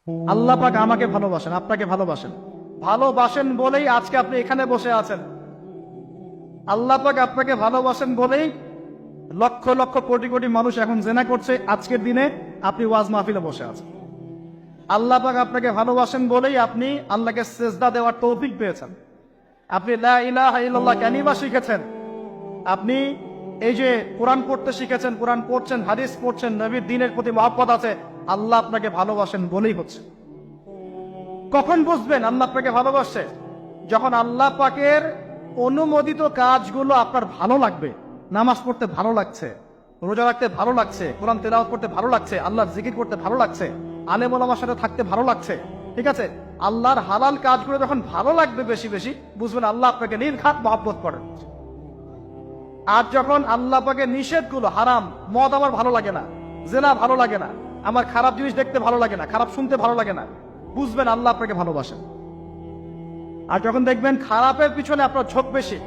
আল্লাহ পাক আমাকে ভালোবাসেন, আপনাকে ভালোবাসেন, ভালোবাসেন বলেই আজকে আপনি এখানে বসে আছেন। আল্লাহ পাক আপনাকে ভালোবাসেন বলেই লক্ষ লক্ষ কোটি কোটি মানুষ এখন জেনা করছে, আজকের দিনে আপনি ওয়াজ মাহফিলে বসে আছেন। আল্লাহ পাক আপনাকে ভালোবাসেন বলেই আপনি আল্লাহকে সেজদা দেওয়ার তৌফিক পেয়েছেন। আপনি লা ইলাহা ইল্লাল্লাহ কালিমা শিখেছেন, আপনি এই যে কোরআন পড়তে শিখেছেন, কোরআন পড়ছেন, হাদিস পড়ছেন, নবীর দ্বীনের প্রতি মহব্বত আছে, আল্লাহ আপনাকে ভালোবাসেন বলেই হচ্ছে। কখন বুঝবেন আল্লাহ আপনাকে ভালোবাসছে? যখন আল্লাহ পাকের অনুমোদিত কাজগুলো আপনার ভালো লাগবে। নামাজ পড়তে ভালো লাগছে, রোজা রাখতে ভালো লাগছে, কোরআন তেলাওয়াত করতে ভালো লাগছে, আল্লাহর জিকির করতে ভালো লাগছে, আলেম ওলামার সাথে থাকতে ভালো লাগছে, ঠিক আছে? আল্লাহর হালাল কাজগুলো যখন ভালো লাগবে বেশি বেশি, বুঝবেন আল্লাহ আপনাকে নির্ঘাত মহব্বত করেন। আর যখন আল্লাহ পাকের নিষেধগুলো, হারাম, মদ আমার ভালো লাগে না, জেনা ভালো লাগে না, আমার খারাপ জিনিস দেখতে ভালো লাগে না, খারাপ শুনতে ভালো লাগে না, বুঝবেন আল্লাহ আপনাকে ভালোবাসেন। আর যখন দেখবেন খারাপের পিছনে আপনার ঝোঁক বেশি,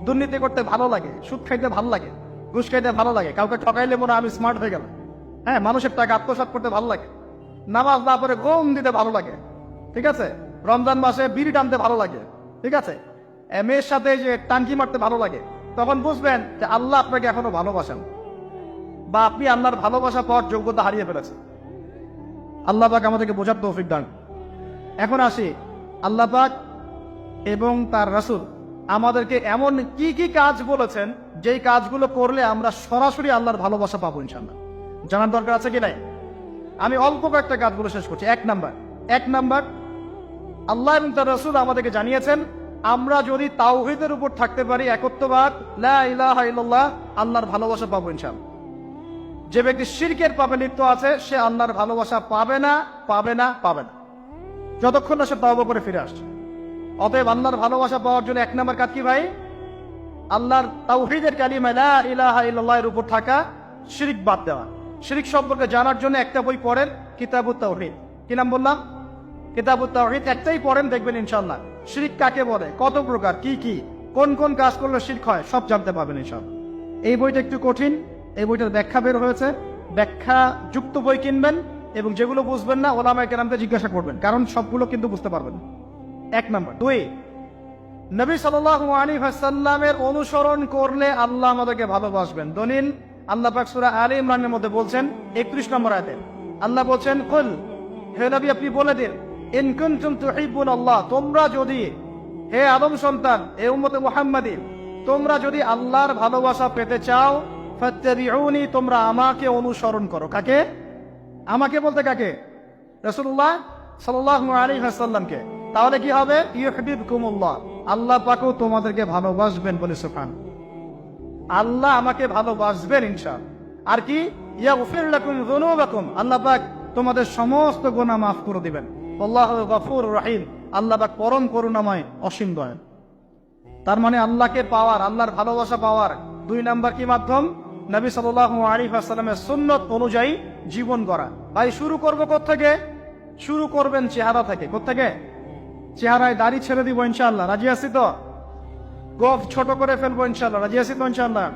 দুর্নীতি করতে ভালো লাগে, সুদ খাইতে ভালো লাগে, ঘুষ খাইতে ভালো লাগে, কাউকে ঠকাইলে মনে হয় আমি স্মার্ট হয়ে গেলাম, হ্যাঁ, মানুষের টাকা আত্মসাৎ করতে ভালো লাগে, নামাজ না পড়ে গম দিতে ভালো লাগে, ঠিক আছে, রমজান মাসে বিড়ি টানতে ভালো লাগে, ঠিক আছে, মেয়ের সাথে যে টানকি মারতে ভালো লাগে, তখন বুঝবেন যে আল্লাহ আপনাকে এখনো ভালোবাসেন, বা আপনি আল্লাহর ভালোবাসা পাওয়ার যোগ্যতা হারিয়ে ফেলেছেন। আল্লাহ পাক আমাদেরকে বোঝার তৌফিক দান। এখন আসি, আল্লাহ পাক এবং তার রাসূল আমাদেরকে এমন কি কি কাজ বলেছেন যেই কাজগুলো করলে আমরা সরাসরি আল্লাহর ভালোবাসা পাবো ইনশাআল্লাহ। জানার দরকার আছে কি নাই? আমি অল্প কয়েকটা কাজ বলে শেষ করছি। এক নাম্বার, আল্লাহ এবং তার রাসূল আমাদেরকে জানিয়েছেন আমরা যদি তাওহীদের উপর থাকতে পারি, একত্ববাদ, লা ইলাহা ইল্লাল্লাহ, আল্লাহর ভালোবাসা পাবো ইনশাআল্লাহ। যে ব্যক্তি শিরকের পাপে লিপ্ত আছে সে আল্লাহর ভালোবাসা পাবে না, পাবে না, পাবে না, যতক্ষণ না সে তওবা করে ফিরে আসছে। অতএব আল্লাহর ভালোবাসা পাওয়ার জন্য এক নম্বর কাজ কি ভাই? আল্লাহর তাওহীদের কালিমা লা ইলাহা ইল্লাল্লাহ এর উপর থাকা, শিরক বাদ দেওয়া। শিরক সম্পর্কে জানার জন্য একটা বই পড়েন, কিতাবুত তাওহীদ। কি নাম বললাম? কিতাবুত তাওহীদ। একটাই পড়েন, দেখবেন ইনশাআল্লাহ শিরক কাকে বলে, কত প্রকার, কি কি, কোন কোন কাজ করলে শিরক হয়, সব জানতে পারবেন ইনশাআল্লাহ। এই বইটা একটু কঠিন, এই বইটার ব্যাখ্যা বের হয়েছে, ব্যাখ্যা যুক্ত বই কিনবেন এবং যেগুলো বুঝবেন না ওলামায়ে কেরামকে জিজ্ঞাসা করবেন, কারণ সবগুলো কিন্তু বুঝতে পারবেন না। এক নম্বর। দুই, নবী সাল্লাল্লাহু আলাইহি ওয়াসাল্লামের অনুসরণ করলে আল্লাহ আমাদেরকে ভালোবাসবেন। দলিল, আল্লাহ পাক সূরা আলে ইমরানের মধ্যে বলছেন 31 নম্বর আয়াতে আল্লাহ বলছেন, কুল, হে নবী আপনি বলে দিন, ইন কুনতুম তুহিব্বুনাল্লাহ, তোমরা যদি, হে আদম সন্তান, হে উম্মতে মুহাম্মাদী, তোমরা যদি আল্লাহর ভালোবাসা পেতে চাও, ফাত্তাবিউনি, তোমরা আমাকে অনুসরণ করো। কাকে? আমাকে বলতে কাকে? রাসূলুল্লাহ সাল্লাল্লাহু আলাইহি ওয়াসাল্লামকে। তাহলে কি হবে? ইউহিব্বুকুমুল্লাহ, আল্লাহ পাকও তোমাদেরকে ভালোবাসবেন বলে সুবহান। আল্লাহ আমাকে ভালোবাসবেন ইনশাআল্লাহ। আর কি? ইয়াগফির লাকুম যুনুবাকুম, আল্লাহ পাক তোমাদের সমস্ত গুনাহ মাফ করে দিবেন। আল্লাহু গফুরুর রহিম, আল্লাহ পাক পরম করুণাময়, অসীম দয়ালু। তার মানে আল্লাহকে পাওয়ার, আল্লাহর ভালোবাসা পাওয়ার দুই নাম্বার কি মাধ্যম? নবী সাল্লাল্লাহু আলাইহি ওয়াসাল্লামের সুন্নাত অনুযায়ী জীবন গড়া। ভাই শুরু করব কোত্থেকে? শুরু করবেন চেহারা থেকে। কোত্থেকে? চেহারায় দাড়ি ছেড়ে দিব ইনশাআল্লাহ, রাজি আছি তো? গোফ ছোট করে ফেলবো ইনশাআল্লাহ, রাজি আছি তো ইনশাআল্লাহ?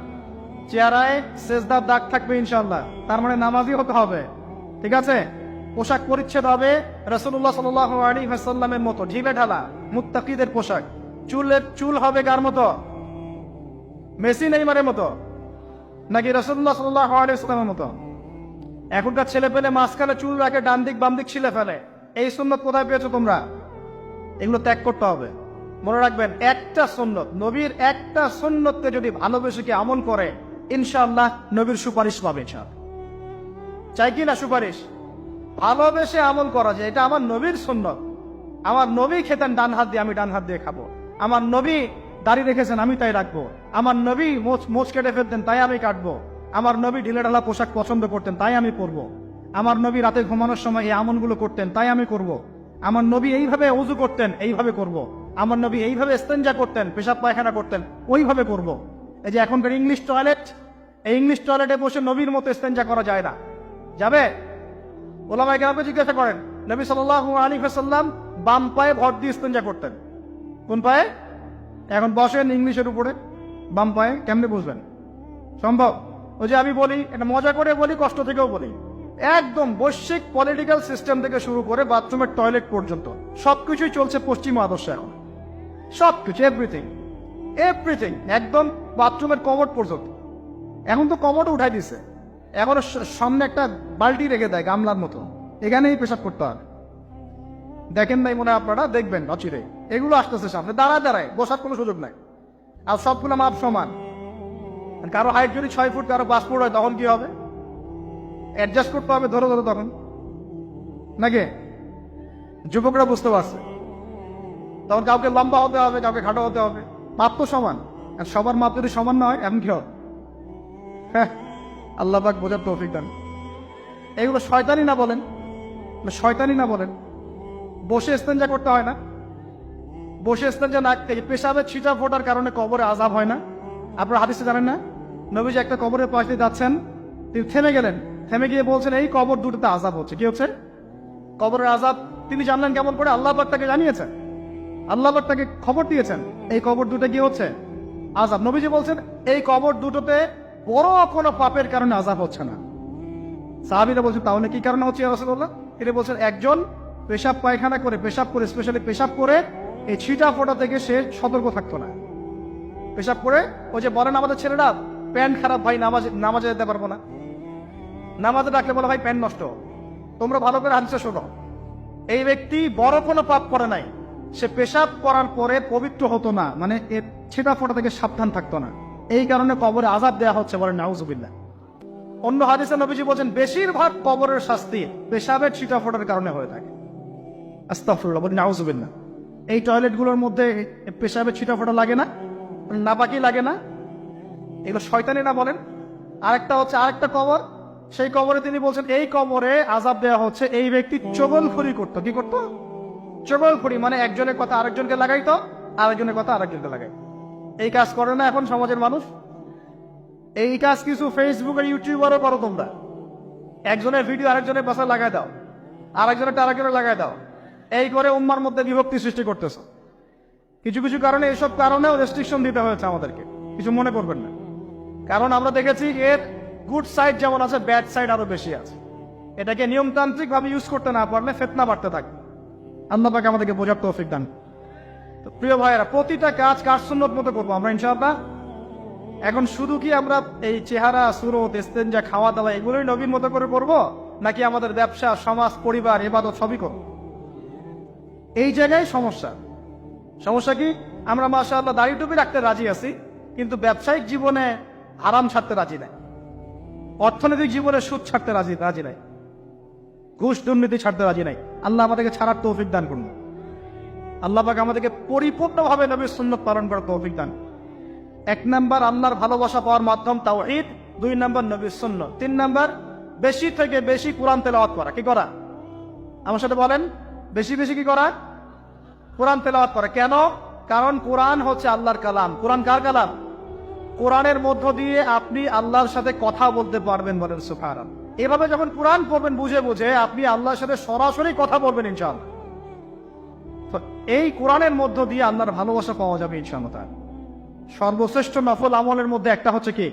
চেহারায় সেজদার দাগ থাকবে ইনশাআল্লাহ, তার মানে নামাজি হতে হবে, ঠিক আছে? পোশাক পরিচ্ছদ হবে রাসূলুল্লাহ সাল্লাল্লাহু আলাইহি ওয়াসাল্লামের মতো, ঢিলে ঢালা মুত্তাকিদের পোশাক। চুল হবে কার মতো? মেসি নেইমারের মতো, নাকি রাসূলুল্লাহ সাল্লাল্লাহু আলাইহি ওয়াসাল্লামের মতো? এখনকার ছেলে পেলে মাঝখানে চুল রাখে, ডান দিক বাম দিক ছিলে ফেলে। এই সুন্নত কোথায় পেয়েছো তোমরা? এগুলো ত্যাগ করতে হবে। মনে রাখবেন, একটা সুন্নত, নবীর একটা সুন্নতকে যদি ভালোবেসে কি আমল করে, ইনশাআল্লাহ নবীর সুপারিশ পাবে ইনশাআল্লাহ। চাই কি না সুপারিশ? ভালোবেসে আমল করা যায়, এটা আমার নবীর সুন্নত। আমার নবী খেতেন ডান হাত দিয়ে, আমি ডান হাত দিয়ে খাবো। আমার নবী দাড়ি রেখেছেন, আমি তাই রাখবো। আমার নবী মোচ কেটে ফেলতেন, তাই আমি কাটবো। আমার নবী ঢিলে ঢালা পোশাক পছন্দ করতেন, তাই আমি পরবো। আমার নবী রাতে ঘুমানোর সময় এই আমলগুলো করতেন, তাই আমি করব। আমার নবী এইভাবে ওযু করতেন, এইভাবে করব। আমার নবী এইভাবে ইস্তেনজা করতেন, পেশাব পায়খানা করতেন, ওইভাবে করব। এই যে এখনকার ইংলিশ টয়লেট, এই ইংলিশ টয়লেটে বসে নবীর মতো ইস্তেনজা করা যায় না। যাবে? ওলামায়ে কেরামকে জিজ্ঞাসা করেন, নবী সাল্লাল্লাহু আলাইহি ওয়াসাল্লাম বাম পায়ে ভর দিয়ে ইস্তেনজা করতেন। কোন পায়ে? এখন বসেন ইংলিশের উপরে, বাম পায়ে, কেমনে বুঝবেন? সম্ভব? ওই যে আমি বলি, এটা মজা করে বলি, কষ্ট থেকেও বলি, একদম বৈশ্বিক পলিটিক্যাল সিস্টেম থেকে শুরু করে বাথরুমের টয়লেট পর্যন্ত সবকিছুই চলছে পশ্চিমা আদর্শ এখন। সবকিছু, এভরিথিং এভরিথিং, একদম বাথরুমের কমোড পর্যন্ত। এখন তো কমোডও উঠাই দিছে, এখন সামনে একটা বালতি রেখে দেয় গামলার মতো, এখানেই পেশাব করতে হয়। দেখেন নাই মনে হয় আপনারা, দেখবেন অচিরে এগুলো আসতেছে সামনে, দাঁড়ায় দাঁড়ায়, বসার কোনো সুযোগ নাই। আর সবগুলো মাপ সমান। কারো হাইট যদি 6 ফুট, কারো 5 ফুট হয়, তখন কি হবে? অ্যাডজাস্ট করতে হবে ধরো ধরো তখন, নাকি? যুবকরা বুঝতে পারছে, তখন কাউকে লম্বা হতে হবে, কাউকে খাটো হতে হবে, মাপ তো সমান। আর সবার মাপ যদি সমান না হয়, এমন কি হবে? হ্যাঁ, আল্লাহ পাক বোঝার তৌফিক দান। এগুলো শয়তানি না বলেন, শয়তানি না বলেন। বসে ইস্তেঞ্জা করতে হয় না? বসে ইস্তেঞ্জা না, পেশাবের ছিটা ফোটার কারণে কবরে আযাব হয় না? আপনারা হাদিসে জানেন না, নবীজি একটা কবরের পাশ দিয়ে যাচ্ছেন, তিনি থেমে গেলেন, থেমে গিয়ে বলছেন এই কবর দুটোতে আযাব হচ্ছে। কি হচ্ছে? কবরের আযাব তিনি জানলেন কেমন করে? আল্লাহ পাক তাকে জানিয়েছেন, আল্লাহ পাক তাকে খবর দিয়েছেন এই কবর দুটো কি হচ্ছে? আযাব। নবীজি বলছেন এই কবর দুটোতে বড় কোনো পাপের কারণে আযাব হচ্ছে না। সাহাবীরা বলছেন তাহলে কি কারণে হচ্ছে ইয়া রাসূলুল্লাহ? তিনি বলছেন একজন পেশাব পায়খানা করে, পেশাব করে, স্পেশালি পেশাব করে এই ছিটা ফোটা থেকে সে সতর্ক থাকতো না। পেশাব করে, ওই যে বলেন আমাদের ছেলেরা, প্যান্ট খারাপ ভাই, নামাজে যেতে পারবো না, নামাজে ডাকলে বলে ভাই প্যান্ট নষ্ট। তোমরা ভালো করে হাদিসে শোনো, এই ব্যক্তি বড় কোনো পাপ করে নাই, সে পেশাব করার পরে পবিত্র হতো না, মানে এর ছিটা ফোটা থেকে সাবধান থাকতো না, এই কারণে কবরে আযাব দেয়া হচ্ছে, বলেন নাউজুবিল্লাহ। অন্য হাদিসে নবীজি বলেন বেশিরভাগ কবরের শাস্তি পেশাবের ছিটা ফোটার কারণে হয়ে থাকে। আস্তাগফিরুল্লাহ, বলেন নাউজুবিল্লাহ। এই টয়লেটগুলোর মধ্যে পেশাবের ছিটা ফোটা লাগে না, নাপাকি লাগে না? এগুলো শয়তানি না বলেন? আরেকটা হচ্ছে আরেকটা কবর, সেই কবরে তিনি বলছেন এই কবরে আযাব দেওয়া হচ্ছে এই ব্যক্তি চগলখড়ি করতো। কি করতো? চগলখড়ি, মানে একজনের কথা আরেকজনকে লাগাইতো, আরেকজনের কথা আরেকজনকে লাগাই। এই কাজ করে না এখন সমাজের মানুষ? এই কাজ কিছু ফেসবুক আর ইউটিউবারও করো তোমরা। একজনের ভিডিও আরেকজনের পাশে লাগাই দাও, আরেকজনের আরেকজনের লাগাই দাও, এই করে উম্মার মধ্যে বিভক্তি সৃষ্টি করতেছে। কিছু কিছু কারণে, এসব কারণেও রেস্ট্রিকশন দিতে হয়েছে আমাদেরকে, কিছু মনে করবেন না। কারণ আমরা দেখেছি এর গুড সাইড যেমন আছে, ব্যাড সাইড আরো বেশি আছে। এটাকে নিয়মতান্ত্রিক ভাবে ইউজ করতে না পারলে ফিতনা বাড়তে থাকে। আল্লাহ পাক আমাদেরকে বোঝার তৌফিক দান। তো প্রিয় ভাইয়েরা, প্রতিটা কাজ কাজ সুন্নত মতো করবো আমরা ইনশাআল্লাহ। এখন শুধু কি আমরা এই চেহারা, সুরত, ইস্তেঞ্জা, খাওয়া দাওয়া এগুলোই নবীর মতো করে করবো, নাকি আমাদের ব্যবসা, সমাজ, পরিবার, ইবাদত সবই করবো? এই জায়গায় সমস্যা। সমস্যা কি? আমরা মাশাআল্লাহ দাড়ি টুপি রাখতে রাজি আছি, কিন্তু ব্যবসায়িক জীবনে হারাম ছাড়তে রাজি নাই, অর্থনৈতিক জীবনে সুদ ছাড়তে রাজি নাই, ঘুষ দুর্নীতি ছাড়তে রাজি নাই। আল্লাহ আমাদেরকে ছাড়ার তৌফিক দান করুন। আল্লাহ পাক আমাদেরকে পরিপূর্ণভাবে নবীর সুন্নাত পালন করার তৌফিক দান। 1 নাম্বার আল্লাহর ভালোবাসা পাওয়ার মাধ্যম তাওহীদ, 2 নাম্বার নবীর সুন্নাত, 3 নাম্বার বেশি থেকে বেশি কোরআন তেলাওয়াত করা। কি করা? আমার সাথে বলেন, বেশি বেশি কি করা? কোরআন তেলাওয়াত করা। কেন? কারণ কোরআন হচ্ছে আল্লাহর কালাম। কোরআন কার কালাম? কোরআনের মধ্য দিয়ে আপনি আল্লাহর সাথে কথা বলতে পারবেন, বলেন সুবহানাল্লাহ। এভাবে যখন কোরআন পড়বেন বুঝে বুঝে, আপনি আল্লাহর সাথে সরাসরি কথা বলবেন ইনশাআল্লাহ। এই কোরআনের মধ্য দিয়ে আল্লাহর ভালোবাসা পাওয়া যাবে ইনশাআল্লাহ। সর্বশ্রেষ্ঠ নফল আমলের মধ্যে একটা হচ্ছে কি?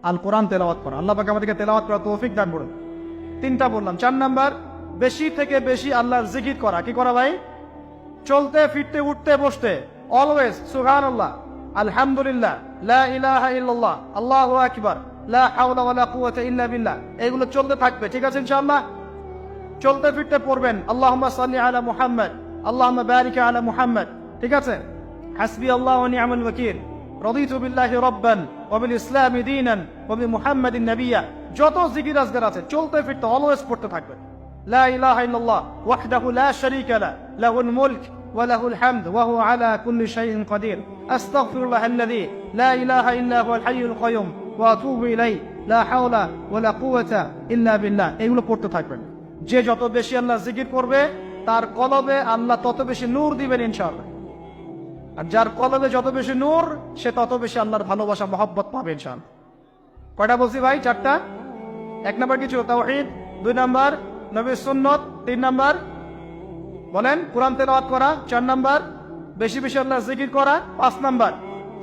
আল কোরআন তেলাওয়াত করা। আল্লাহ পাক আমাদেরকে তেলাওয়াত করার তৌফিক দান করুন। 3টা বললাম। 4 নাম্বার, বেশি থেকে বেশি আল্লাহর জিকির করা। কি করা ভাই? চলতে ফিরতে উঠতে বসতে অলওয়েজ সুবহানাল্লাহ, আলহামদুলিল্লাহ, লা ইলাহা ইল্লাল্লাহ, আল্লাহু আকবার, লা হাওলা ওয়ালা কুওয়াতা ইল্লা বিল্লাহ, এগুলো চলতে থাকবে। ঠিক আছে ইনশাআল্লাহ? চলতে ফিরতে পড়বেন আল্লাহুম্মা সাল্লি আলা মুহাম্মদ, আল্লাহুম্মা বারিক আলা মুহাম্মদ। ঠিক আছে? হাসবি আল্লাহু ওয়া নি'মাল ওয়াকিল, রাদিতু বিল্লাহি রাব্বান ওয়া বিল ইসলামি দীনান ওয়া বি মুহাম্মাদিন নাবিয়্যা। যত জিকির আজকার আছে চলতে ফিরতে অলওয়েজ পড়তে থাকবেন। লা ইলাহা ইল্লাল্লাহ ওয়াহদাহু লা শারীকা লা, লাহুল মুলক ওয়া লাহুল হামদ ওয়া হুয়া আলা কুল্লি শাইইন কাদির। আস্তাগফিরুল্লাহাল্লাযী লা ইলাহা ইল্লা হুয়াল হাইয়ুল কাইয়ুম ওয়া আতুবু ইলাইহি, লা হাওলা ওয়া লা কুওয়াতা ইল্লা বিল্লাহ। এগুলো পড়তে থাকবেন। যে যত বেশি আল্লাহ জিকির করবে, তার কলবে আল্লাহ তত বেশি নূর দিবেন ইনশাআল্লাহ। আর যার কলবে যত বেশি নূর, সে তত বেশি আল্লাহর ভালোবাসা, মহব্বত পাবে ইনশাআল্লাহ। কয়টা বলছি ভাই? 4টা। 1 নাম্বার কি ছিল? তাওহীদ। 2 নাম্বার নবীর সুন্নাত। 3 নাম্বার বলেন কোরআন তেলাওয়াত করা। 4 নাম্বার বেশি বেশি আল্লাহর জিকির করা। 5 নাম্বার,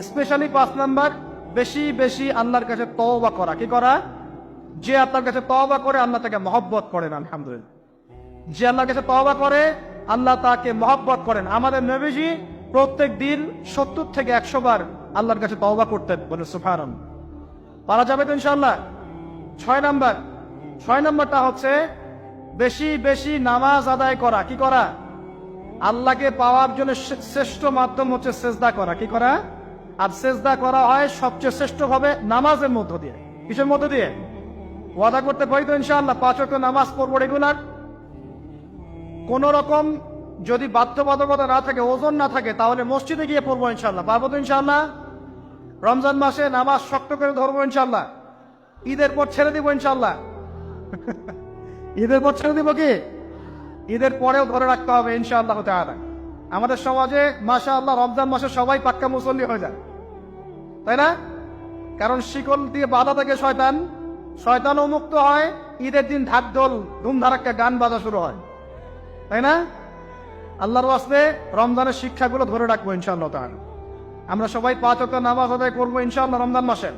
স্পেশালি 5 নাম্বার, বেশি বেশি আল্লাহর কাছে তওবা করা। কি করা? যে আল্লাহর কাছে তওবা করে আল্লাহ তাকে মহব্বত করেন। আলহামদুলিল্লাহ, যে আল্লাহর কাছে তওবা করে আল্লাহ তাকে মহব্বত করেন। আমাদের নবীজি প্রত্যেক দিন 70 থেকে 100 বার আল্লাহর কাছে তওবা করতেন। বলে সুবহানাল্লাহ। পারা যাবে তো ইনশাআল্লাহ। 6 নম্বরটা হচ্ছে বেশি বেশি নামাজ আদায় করা। কি করা? আল্লাহকে পাওয়ার জন্য শ্রেষ্ঠ মাধ্যম হচ্ছে সেজদা করা। কি করা? আর সেজদা করা হয় সবচেয়ে শ্রেষ্ঠ ভাবে নামাজের মধ্য দিয়ে। কিসের মধ্য দিয়ে? ওয়াদা করতে পারি তো ইনশাআল্লাহ 5 ওয়াক্ত নামাজ পড়বো রেগুলার। কোন রকম যদি বাধ্যবাধকতা না থাকে, ওজন না থাকে, তাহলে মসজিদে গিয়ে পড়বো ইনশাআল্লাহ। পারবো তো ইনশাআল্লাহ। রমজান মাসে নামাজ শক্ত করে ধরবো ইনশাআল্লাহ। ঈদের পর ছেড়ে দিব ইনশাআল্লাহ। ঈদের পর ছেড়ে দিব কি? ঈদের পরেও ধরে রাখতে হবে ইনশাআল্লাহ তাআলা। আমাদের সমাজে মাশাআল্লাহ রমজান মাসে সবাই পাক্কা মুসল্লি হয়ে যায়, তাই না? কারণ শিকল দিয়ে বাধা থাকে শয়তান, শয়তানও মুক্ত হয়। ঈদের দিন ঢাকঢোল ধুমধারাক্কা গান বাজা শুরু হয়, তাই না? আল্লাহর ওয়াস্তে রমজানের শিক্ষাগুলো ধরে রাখবো ইনশাআল্লাহ তাআলা। আমরা সবাই 5 ওয়াক্ত নামাজ আদায় করবো ইনশাআল্লাহ রমজান মাসে।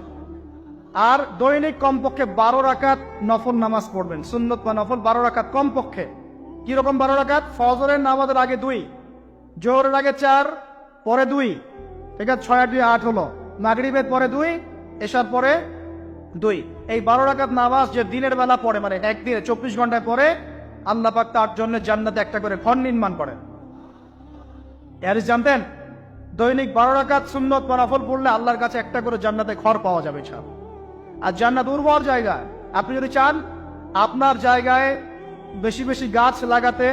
আর দৈনিক কমপক্ষে 12 রাকাত নফল নামাজ পড়বেন, সুন্নত বা নফল 12 রাকাত কমপক্ষে। কিরকম 12 রাকাত? ফজরের নামাজের আগে 2, জোহরের আগে 4, পরে 2, ঠিক আছে? 6 আর 2 8 হলো। মাগরিবের পরে 2, এশার পরে 2। এই 12 রাকাত নামাজ যে দিনের বেলা পড়ে, মানে একদিনে 24 ঘন্টায় পড়ে, আল্লাহ পাক তার জন্য জান্নাতে একটা করে ঘর নির্মাণ করেন। এর জানতেন? দৈনিক 12 রাকাত সুন্নত বা নফল পড়লে আল্লাহর কাছে একটা করে জান্নাতে ঘর পাওয়া যাবে ইনশাআল্লাহ। আর জান্নাত উর্বর জায়গা। আপনি যদি চান আপনার জায়গায় বেশি বেশি গাছ লাগাতে,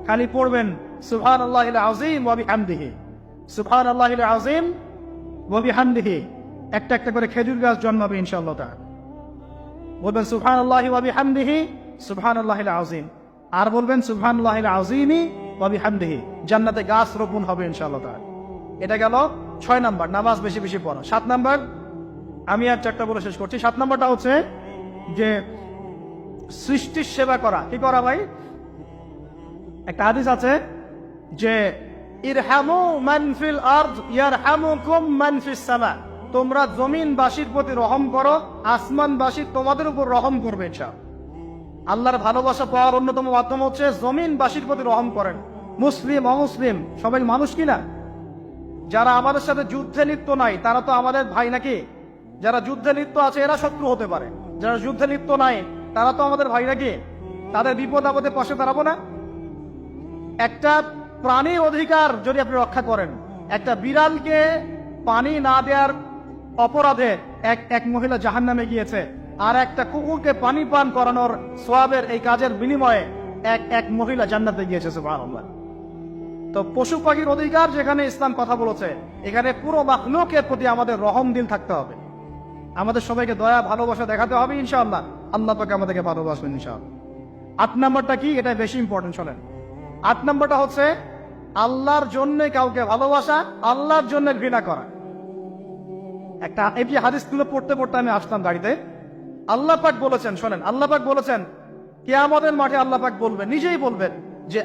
খালি পড়বেন সুবহানাল্লাহিল আযীম ওয়া বিহামদিহি, সুবহানাল্লাহিল আযীম ওয়া বিহামদিহি। একটা একটা করে খেজুর গাছ জন্মাবে ইনশাআল্লাহ তাআলা। বলবেন সুবহানাল্লাহি ওয়া বিহামদিহি, সুবহানাল্লাহিল আযীম। আর বলবেন সুবহানাল্লাহিল আযীমি ওয়া বিহামদিহি। জান্নাতে গাছ রোপণ হবে ইনশাআল্লাহ তাআলা। এটা গেল 6 নাম্বার, নামাজ বেশি বেশি পড়া। 7 নাম্বার, আমি আর 4টা বলে শেষ করছি। 7 নাম্বারটা হচ্ছে যে সৃষ্টির সেবা করা। কি করা ভাই? একটা হাদিস আছে যে ইরহামু মান ফিল আরদ ইয়ারহামুকুম মান ফিস সামা। তোমরা জমিনবাসীর প্রতি রহম করো, আসমানবাসী তোমাদের উপর রহম করবে ইনশাআল্লাহ। আল্লাহর ভালোবাসা পাওয়ার অন্যতম মাধ্যম হচ্ছে জমিনবাসীর প্রতি রহম করেন। মুসলিম অমুসলিম সবাই মানুষ কিনা? যারা আমাদের সাথে যুদ্ধে লিপ্ত নাই তারা তো আমাদের ভাই নাকি? যারা যুদ্ধে লিপ্ত আছে এরা শত্রু হতে পারে, যারা যুদ্ধে লিপ্ত নাই তারা তো আমাদের ভাই নাকি? তাদের বিপদ আপদে পাশে দাঁড়াবো না? একটা প্রাণীর অধিকার যদি আপনি রক্ষা করেন, একটা বিড়ালকে পানি না দেওয়ার অপরাধে এক মহিলা জাহান্নামে গিয়েছে, আর একটা কুকুরকে পানি পান করানোর সওয়াবের এই কাজের বিনিময়ে এক মহিলা জান্নাতে গিয়েছে। সুবহানাল্লাহ। তো পশু পাখির অধিকার যেখানে ইসলাম কথা বলেছে, এখানে পুরো মাখলুকের প্রতি আমাদের রহম দিল থাকতে হবে। আমাদের সবাইকে দয়া ভালোবাসা দেখাতে হবে ইনশাআল্লাহ। আল্লাহ পাক আমাদেরকে ভালোবাসবেন ইনশাআল্লাহ। 8 নাম্বারটা কি? এটা বেশি ইম্পর্টেন্ট। শোনেন, 8 নাম্বারটা হচ্ছে আল্লাহর জন্য কাউকে ভালোবাসা, আল্লাহর জন্য ঘৃণা করা। একটা এই হাদিসগুলো পড়তে পড়তে আমি আসলাম গাড়িতে। আল্লাহ পাক বলেছেন, শোনেন, আল্লাহ পাক বলেছেন কিয়ামতের মাঠে আল্লাহ পাক বলবেন, নিজেই বলবেন যে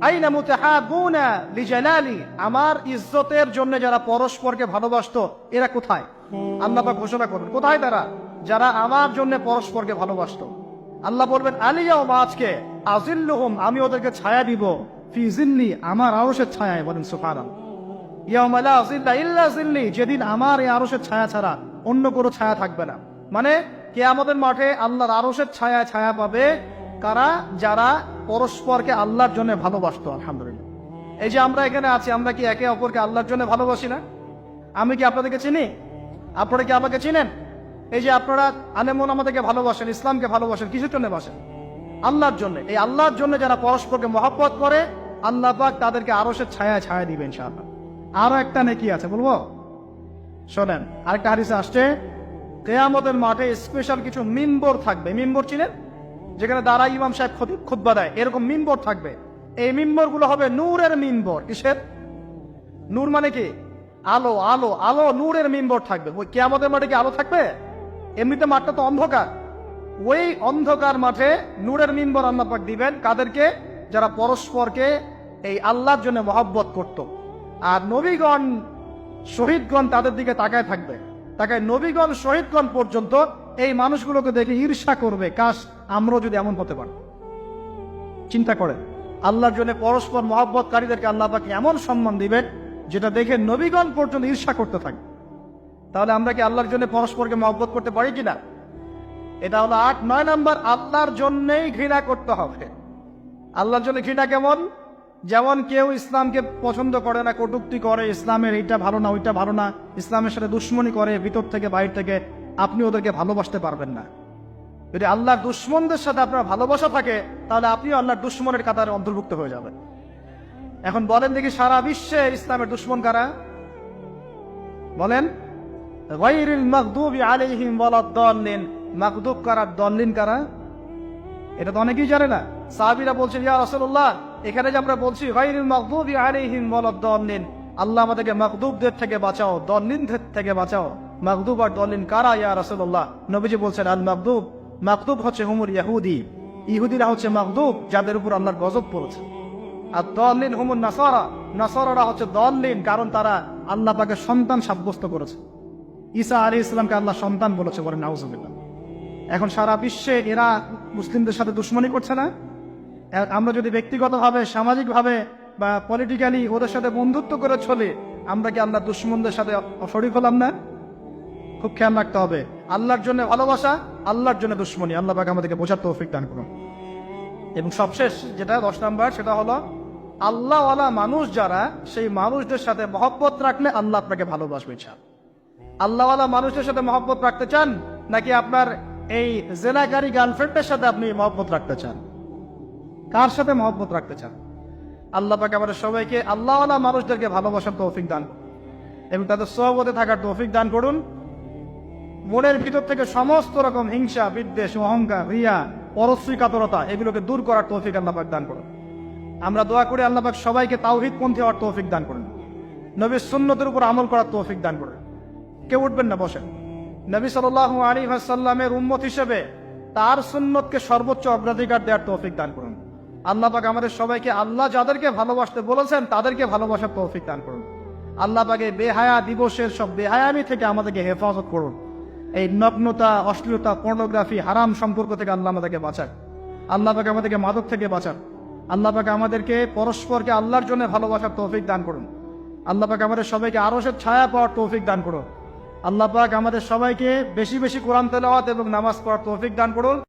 আইনা মুতাহাবুনা লিজালালি। আমার ইজ্জতের জন্য যারা পরস্পরকে ভালোবাসতো এরা কোথায়? আল্লাহ পাক ঘোষণা করবেন কোথায় তারা? যারা আমার জন্য পরস্পরকে ভালোবাসতো। আল্লাহ বলবেন আলিয়াউমা, আজকে, আজিল্লুহুম, আমি ওদেরকে ছায়া দিব, ফি জিল্লি, আমার আরশের ছায়ায়। বলেন সুবহানাল্লাহ। ইয়াউমা লা জিল্লা ইল্লা জিল্লি, যেদিন আমার এই আরশের ছায়া ছাড়া অন্য কোনো ছায়া থাকবে না। মানে কিয়ামতের মাঠে আল্লাহর আরশের ছায়ায় ছায়া পাবে কারা? যারা পরস্পরকে আল্লাহর জন্য ভালোবাসতো। আলহামদুলিল্লাহ। এই যে আমরা এখানে আছি, আমরা কি একে অপরকে আল্লাহর জন্য ভালোবাসি না? আমি কি আপনাদেরকে চিনি? আপনারা কি আমাকে চিনেন? এই যে আপনারা আলেমন আমাদেরকে ভালোবাসেন, ইসলামকে ভালোবাসেন, কিসের জন্য বাসেন? আল্লাহর জন্য। এই আল্লাহর জন্য যারা পরস্পরকে মহব্বত করে, আল্লাহ পাক তাদেরকে আরশের ছায়া ছায়া দিবেন ইনশাআল্লাহ। আরো একটা নেকি আছে, বলবো? শোনেন, আরেকটা হাদিসে আসছে কিয়ামতের মাঠে স্পেশাল কিছু মিম্বর থাকবে। মিম্বর চিনেন? যেখানে দাঁড়ায় ইমাম সাহেব খুতবা দেয়, এরকম মিম্বর থাকবে। এই মিম্বর গুলো হবে নূরের মিম্বর। কিসের? নূর মানে কি? আলো। আলো আলো নূরের মিম্বর থাকবে। ওই কিয়ামতের মাঠে কি আলো থাকবে? এমনিতে মাঠটা তো অন্ধকার। ওই অন্ধকার মাঠে নূরের মিম্বর আল্লাহ পাক দিবেন কাদেরকে? যারা পরস্পরকে এই আল্লাহর জন্য মহব্বত করত। আর নবীগণ শহীদগণ তাদের দিকে তাকায় থাকবে, তাকায় নবীগণ শহীদগণ পর্যন্ত এই মানুষগুলোকে দেখে ঈর্ষা করবে, কাশ আমরাও যদি এমন হতে পারি। চিন্তা করেন, আল্লাহর জন্য পরস্পর মহব্বতকারীদেরকে আল্লাহ পাক এমন সম্মান দিবেন যেটা দেখে নবীগণ পর্যন্ত ঈর্ষা করতে থাকে। তাহলে আমরা কি আল্লাহর জন্য পরস্পরকে মহব্বত করতে পারি কিনা? এটা হলো 8-9 নাম্বার, আল্লাহর জন্যই ঘৃণা করতে হবে। আল্লাহর জন্য ঘৃণা কেমন? যেমন কেউ ইসলামকে পছন্দ করে না, কটূক্তি করে, ইসলামের এইটা ভালো না ওইটা ভালো না, ইসলামের সাথে দুশ্মনী করে ভিতর থেকে বাইরে থেকে, আপনি ওদেরকে ভালোবাসতে পারবেন না। যদি আল্লাহর দুশ্মনদের সাথে আপনার ভালোবাসা থাকে তাহলে আপনিও আল্লাহর দুশ্মনের কাতারে অন্তর্ভুক্ত হয়ে যাবেন। এখন বলেন দেখি, সারা বিশ্বে ইসলামের দুশ্মন কারা? বলেন। গায়রিল মাগদুবি আলাইহিম ওয়ালাদ-দাল্লিন, মাগদুব কারা, দল্লিন কারা? এটা তো অনেকেই জানে না। সাহাবীরা বলছেন, ইয়া রাসূলুল্লাহ, এখানে যে আমরা বলছি গায়রিল মাগদুবি আলাইহিম ওয়ালাদ-দাল্লিন, আল্লাহ আমাদেরকে মাগদুবদের থেকে বাঁচাও, দল্লিনদের থেকে বাঁচাও। মাগদুব আর দল্লিন কারা ইয়া রাসূলুল্লাহ? নবীজি বলছেন, আল মাগদুব, মাগদুব হচ্ছে হুমুল ইহুদি, ইহুদিরা হচ্ছে মাগদুব, যাদের উপর আল্লাহর গজব পড়েছে। আর দল্লিন হুমুল নাসারা, নাসারারা হচ্ছে দল্লিন, কারণ তারা আল্লাহ পাকের সন্তান সাব্যস্ত করেছে। ঈসা আলাইহিস সালামকে আল্লাহ সন্তান বলেছে, বলেন নাউজুবিল্লাহ। এখন সারা বিশ্বে এরা মুসলিমদের সাথে দুশ্মনী করছে না? আমরা যদি ব্যক্তিগতভাবে, সামাজিকভাবে বা পলিটিক্যালি ওদের সাথে বন্ধুত্ব করে চলে, আমরা কি আল্লাহ দুশ্মনদের সাথে শরীক হলাম না? খুব খেয়াল রাখতে হবে। আল্লাহর জন্য ভালোবাসা, আল্লাহর জন্য দুশ্মনী, আল্লাহ পাক আমাদেরকে বোঝার তৌফিক দান করুন। এবং সবশেষ যেটা 10 নাম্বার, সেটা হলো আল্লাহওয়ালা মানুষ যারা, সেই মানুষদের সাথে মহব্বত রাখলে আল্লাহ আপনাকে ভালোবাসবে। চান আল্লাহওয়ালা মানুষদের সাথে মহব্বত রাখতে চান, নাকি আপনার এই জেনাকারী গার্লফ্রেন্ডের সাথে আপনি মহব্বত রাখতে চান? কার সাথে মহব্বত রাখতে চান? আল্লাহ পাক আমাদের সবাইকে আল্লাহওয়ালা মানুষদেরকে ভালোবাসার তৌফিক দান এবং তাদের সোহবতে থাকার তৌফিক দান করুন। মনের ভিতর থেকে সমস্ত রকম হিংসা, বিদ্বেষ, অহংকার, রিয়া, পরশ্রী কাতরতা, এগুলোকে দূর করার তৌফিক আল্লাহ পাক দান করুন। আমরা দোয়া করি আল্লাহ পাক সবাইকে তাওহীদপন্থী হওয়ার তৌফিক দান করুন, নবীর সুন্নতের উপর আমল করার তৌফিক দান করুন। কেউ উঠবেন না, বসেন। নবী সাল্লাল্লাহু আলাইহি ওয়াসাল্লামের উম্মত হিসেবে তার সুন্নতকে সর্বোচ্চ অগ্রাধিকার দেওয়ার তৌফিক দান করুন। আল্লাহ পাক আমাদের সবাইকে আল্লাহ যাদেরকে ভালোবাসতে বলেছেন তাদেরকে ভালোবাসার তৌফিক দান করুন। আল্লাহ পাকে বেহায়া দিবসের সব বেহায়ামি থেকে আমাদেরকে হেফাজত করুন। এই নগ্নতা, অশ্লীলতা, পর্নোগ্রাফি, হারাম সম্পর্ক থেকে আল্লাহ আমাদেরকে বাঁচান। আল্লাহ পাক আমাদেরকে মাদক থেকে বাঁচান। আল্লাহ পাক আমাদেরকে পরস্পরকে আল্লাহর জন্য ভালোবাসার তৌফিক দান করুন। আল্লাহ পাক আমাদের সবাইকে আরশের ছায়া পাওয়ার তৌফিক দান করুন। আল্লাহ পাক আমাদের সবাইকে বেশি বেশি কোরআন তেলাওয়াত এবং নামাজ পড়ার তৌফিক দান করুন।